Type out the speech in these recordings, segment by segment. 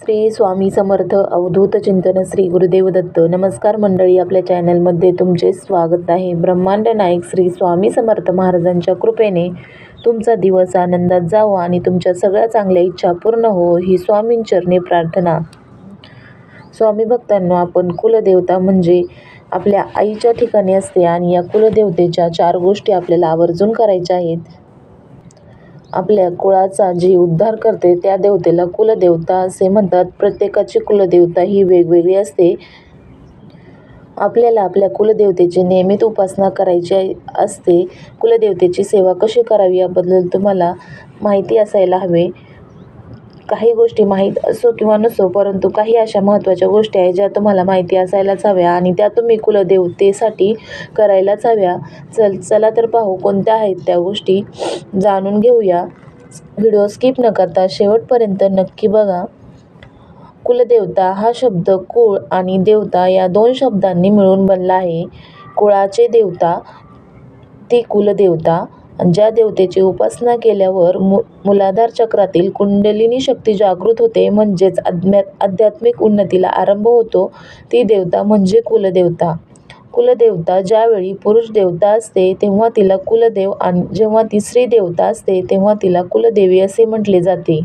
श्री स्वामी समर्थ अवधूत चिंतन श्री गुरुदेव दत्त. नमस्कार मंडळी, आपल्या चॅनलमध्ये तुमचे स्वागत आहे. ब्रह्मांड नायक श्री स्वामी समर्थ महाराजांच्या कृपेने तुमचा दिवस आनंदात जावा आणि तुमच्या सगळ्या चांगल्या इच्छा पूर्ण हो ही स्वामींचरणी प्रार्थना. स्वामी भक्तांनो, आपण कुलदेवता म्हणजे आपल्या आईच्या ठिकाणी असते आणि या कुलदेवतेच्या 4 गोष्टी आपल्याला आवर्जून करायच्या आहेत. आपल्या कुळाचा जी उद्धार करते त्या देवतेला कुलदेवता असे म्हणतात. प्रत्येकाची कुलदेवता ही वेगवेगळी असते. आपल्याला आपल्या कुलदेवतेची नियमित उपासना करायची असते. कुलदेवतेची सेवा कशी करावी याबद्दल तुम्हाला माहिती असायला हवे. काही गोष्टी माहीत असो किंवा नसो, परंतु काही अशा महत्त्वाच्या गोष्टी आहेत ज्या तुम्हाला माहिती असायलाच हव्या आणि त्या तुम्ही कुलदेवतेसाठी करायलाच हव्या. चला तर पाहू कोणत्या आहेत त्या गोष्टी, जाणून घेऊया. व्हिडिओ स्किप न करता शेवटपर्यंत नक्की बघा. कुलदेवता हा शब्द कुळ आणि देवता या 2 शब्दांनी मिळून बनला आहे. कुळाचे देवता ती कुलदेवता. ज्या देवतेची उपासना केल्यावर मूलाधार चक्रातील कुंडलिनी शक्ती जागृत होते, म्हणजेच आध्यात्मिक उन्नतीला आरंभ होतो, ती देवता म्हणजे कुलदेवता. कुलदेवता ज्यावेळी पुरुष देवता असते तेव्हा तिला कुलदेव आणि जेव्हा ती स्त्री देवता असते तेव्हा तिला कुलदेवी असे म्हटले जाते.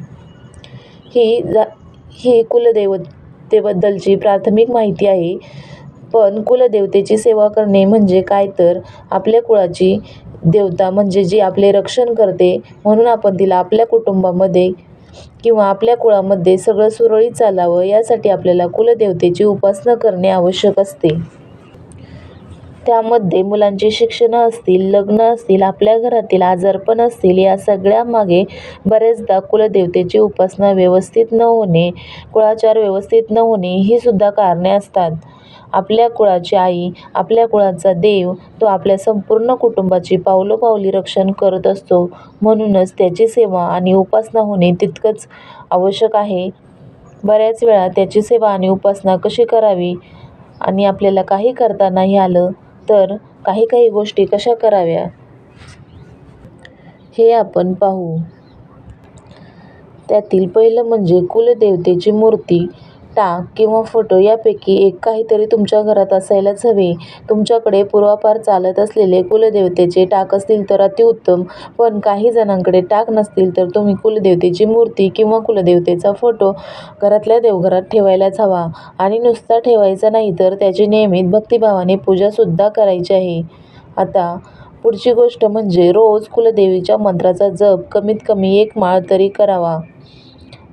ही कुलदेवतेबद्दलची प्राथमिक माहिती आहे. पण कुलदेवतेची सेवा करणे म्हणजे काय, तर आपल्या कुळाची देवता म्हणजे जी आपले रक्षण करते, म्हणून आपण तिला आपल्या कुटुंबामध्ये किंवा आपल्या कुळामध्ये सगळं सुरळीत चालावं यासाठी आपल्याला कुलदेवतेची उपासना करणे आवश्यक असते. त्यामध्ये मुलांची शिक्षणं असतील, लग्न असतील, आपल्या घरातील आजारपण असतील, या सगळ्यामागे बऱ्याचदा कुलदेवतेची उपासना व्यवस्थित न होणे, कुळाचार व्यवस्थित न होणे ही सुद्धा कारणे असतात. आपल्या कुळाची आई, आपल्या कुळाचा देव, तो आपल्या संपूर्ण कुटुंबाची पावलोपावली रक्षण करत असतो. म्हणूनच त्याची सेवा आणि उपासना होणे तितकंच आवश्यक आहे. बऱ्याच वेळा त्याची सेवा आणि उपासना कशी करावी आणि आपल्याला काही करता नाही आलं तर काही गोष्टी कशा कराव्या हे आपण पाहू. त्यातील पहिलं म्हणजे कुलदेवतेची मूर्ती, टाक किंवा फोटो यापैकी एक काहीतरी तुमच्या घरात असायलाच हवे. तुमच्याकडे पूर्वापार चालत असलेले कुलदेवतेचे टाक असतील तर अतिउत्तम, पण काही जणांकडे टाक नसतील तर तुम्ही कुलदेवतेची मूर्ती किंवा कुलदेवतेचा फोटो घरातल्या देवघरात ठेवायलाच हवा. आणि नुसता ठेवायचा नाही तर त्याची नियमित भक्तिभावाने पूजासुद्धा करायची आहे. आता पुढची गोष्ट म्हणजे रोज कुलदेवीच्या मंत्राचा जप कमीत कमी 1 माळ तरी करावा.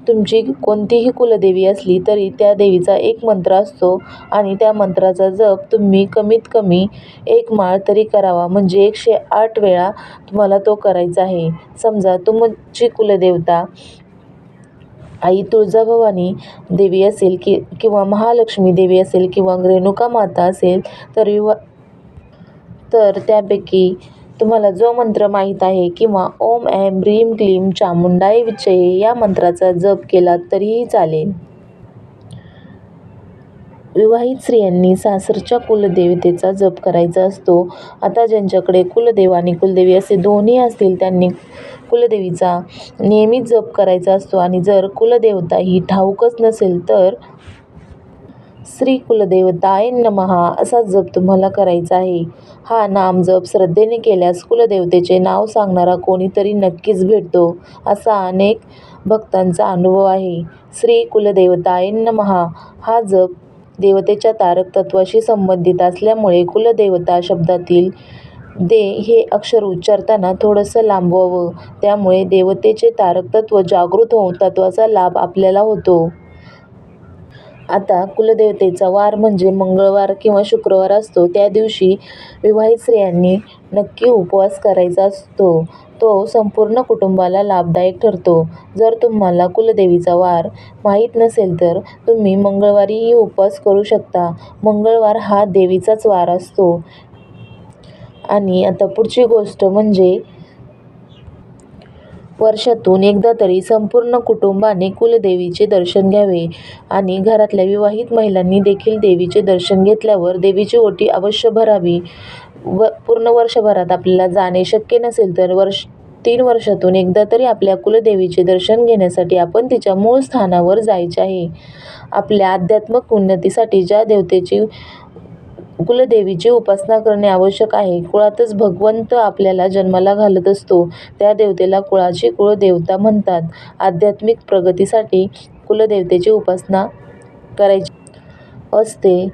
तुमची कोणतीही कुलदेवी असली तरी त्या देवीचा एक मंत्र असतो आणि त्या मंत्राचा जप तुम्ही कमीत कमी 1 माळ तरी करावा, म्हणजे 108 वेळा तुम्हाला तो करायचा आहे. समजा तुमची कुलदेवता आई तुळजाभवानी देवी असेल किंवा महालक्ष्मी देवी असेल किंवा रेणुका माता असेल तर त्यापैकी तुम्हाला जो मंत्र माहीत आहे किंवा ओम ऐं ह्रीं क्लीं चामुंडाय विच्चये या मंत्राचा जप केला तरीही चालेल. विवाहित स्त्रियांनी सासरच्या कुलदेवतेचा जप करायचा असतो. आता ज्यांच्याकडे कुलदेव आणि कुलदेवी असे दोन्ही असतील त्यांनी कुलदेवीचा नियमित जप करायचा असतो आणि जर कुलदेवता ही ठाऊकच नसेल तर श्री कुलदेवताय नमः असा जप तुम्हाला करायचा आहे. हा नाम जप श्रद्धेने केल्यास कुलदेवतेचे नाव सांगणारा कोणीतरी नक्कीच भेटतो, असा अनेक भक्तांचा अनुभव आहे. श्री कुलदेवताय नमः हा जप देवतेच्या तारक तत्वाशी संबंधित असल्यामुळे कुलदेवता शब्दातील दे हे अक्षर उच्चारताना थोडंसं लांबवावं. त्यामुळे देवतेचे तारक तत्व जागृत होऊन तत्वाचा लाभ आपल्याला होतो. आता कुलदेवतेचा वार म्हणजे मंगळवार किंवा शुक्रवार असतो. त्या दिवशी विवाहित स्त्रियांनी नक्की उपवास करायचा असतो. तो संपूर्ण कुटुंबाला लाभदायक ठरतो. जर तुम्हाला कुलदेवीचा वार माहीत नसेल तर तुम्ही मंगळवारीही उपवास करू शकता. मंगळवार हा देवीचाच वार असतो. आणि आता पुढची गोष्ट म्हणजे वर्षातून एकदा तरी संपूर्ण कुटुंबाने कुलदेवीचे दर्शन घ्यावे आणि घरातल्या विवाहित महिलांनी देखील देवीचे दर्शन घेतल्यावर देवीची ओटी अवश्य भरावी. पूर्ण वर्षभरात आपल्याला जाणे शक्य नसेल तर 3 वर्षातून एकदा तरी आपल्या कुलदेवीचे दर्शन घेण्यासाठी आपण तिच्या मूळ स्थानावर जायचे आहे. आपल्या आध्यात्मिक उन्नतीसाठी ज्या कुलदेवीची उपासना करणे आवश्यक आहे. कुळातच भगवंत आपल्याला जन्माला घालत असतो. त्या देवतेला कुळाची कुलदेवता म्हणतात. आध्यात्मिक प्रगतीसाठी कुलदेवतेची उपासना करायची असते.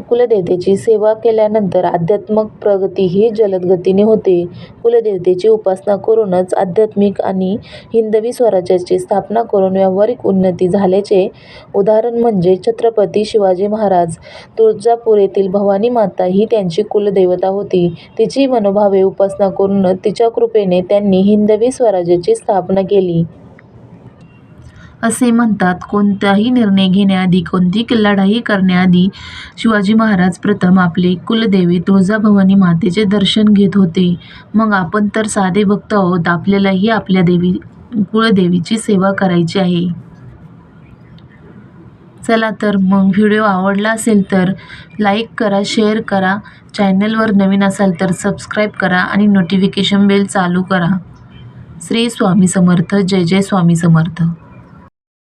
कुलदेवतेची सेवा केल्यानंतर आध्यात्मिक प्रगती ही जलद गतीने होते. कुलदेवतेची उपासना करूनच आध्यात्मिक आणि हिंदवी स्वराज्याची स्थापना करून व्यावहारिक उन्नती झाल्याचे उदाहरण म्हणजे छत्रपती शिवाजी महाराज. तुळजापूर येथील भवानी माता ही त्यांची कुलदेवता होती. तिची मनोभावे उपासना करूनच तिच्या कृपेने त्यांनी हिंदवी स्वराज्याची स्थापना केली. असे म्हणतात, कोणताही निर्णय घेण्याआधी, कोणतीही लढाई करण्याआधी शिवाजी महाराज प्रथम आपले कुलदेवी तुळजाभवानी मातेचे दर्शन घेत होते. मग आपण तर साधे भक्त आहोत, आपल्यालाही आपल्या कुलदेवीची सेवा करायची आहे. चला तर मग व्हिडिओ आवडला असेल तर लाईक करा, शेअर करा, चॅनलवर नवीन असाल तर सबस्क्राईब करा आणि नोटिफिकेशन बेल चालू करा. श्री स्वामी समर्थ. जय जय स्वामी समर्थ.